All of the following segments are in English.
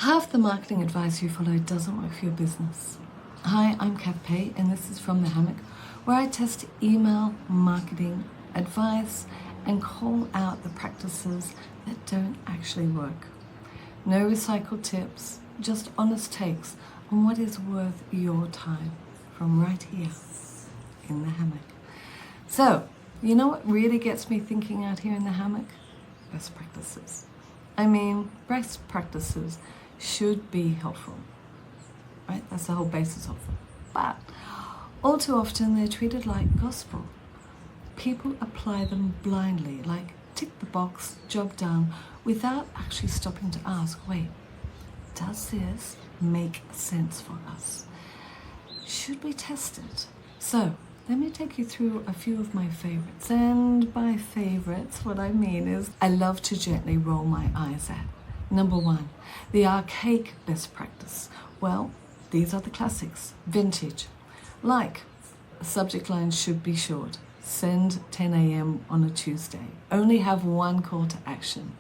Half the marketing advice you follow doesn't work for your business. Hi, I'm Kath Pay, and this is From the Hammock, where I test email marketing advice and call out the practices that don't actually work. No recycled tips, just honest takes on what is worth your time from right here in the hammock. So, you know what really gets me thinking out here in the hammock? Best practices. Best practices should be helpful, right? That's the whole basis of them. But all too often they're treated like gospel. People apply them blindly, like tick the box, job done, without actually stopping to ask, wait, does this make sense for us? Should we test it? So let me take you through a few of my favorites. And by favorites, what I mean is I love to gently roll my eyes at. Number one, the archaic best practice. Well, these are the classics, vintage. Like, a subject line should be short. Send 10 a.m. on a Tuesday. Only have one call to action.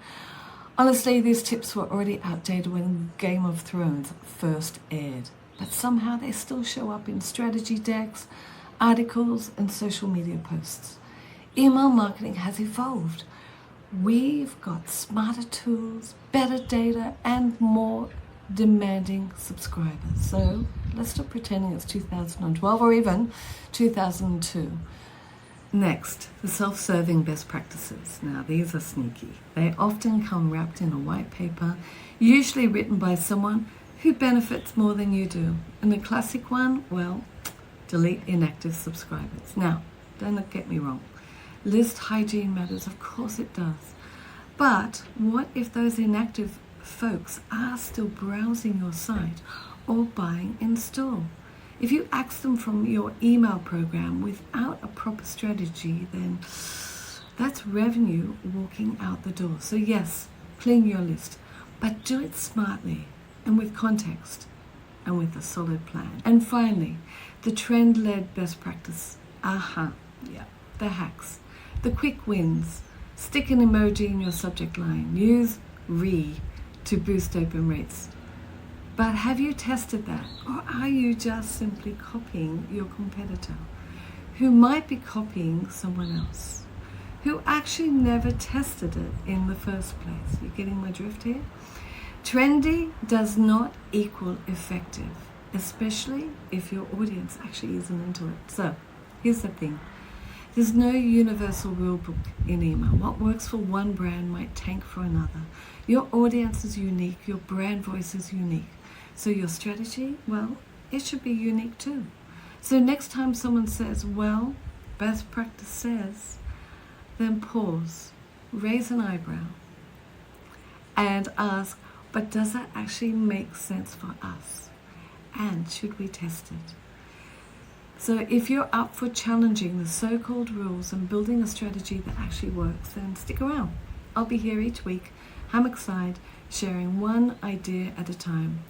Honestly, these tips were already outdated when Game of Thrones first aired. But somehow they still show up in strategy decks, articles, and social media posts. Email marketing has evolved. We've got smarter tools, better data, and more demanding subscribers. So let's stop pretending it's 2012 or even 2002. Next, the self-serving best practices. Now, these are sneaky. They often come wrapped in a white paper, usually written by someone who benefits more than you do. And the classic one, well, delete inactive subscribers. Now, don't get me wrong. List hygiene matters, of course it does. But what if those inactive folks are still browsing your site or buying in store? If you axe them from your email program without a proper strategy, then that's revenue walking out the door. So yes, clean your list, but do it smartly and with context and with a solid plan. And finally, the trend-led best practice. The hacks. The quick wins. Stick an emoji in your subject line. Use to boost open rates. But have you tested that? Or are you just simply copying your competitor, who might be copying someone else, who actually never tested it in the first place? You getting my drift here? Trendy does not equal effective, especially if your audience actually isn't into it. So here's the thing. There's no universal rule book in email. What works for one brand might tank for another. Your audience is unique. Your brand voice is unique. So your strategy, well, it should be unique too. So next time someone says, well, best practice says, then pause, raise an eyebrow, and ask, but does that actually make sense for us? And should we test it? So if you're up for challenging the so-called rules and building a strategy that actually works, then stick around. I'll be here each week, hammock side, sharing one idea at a time.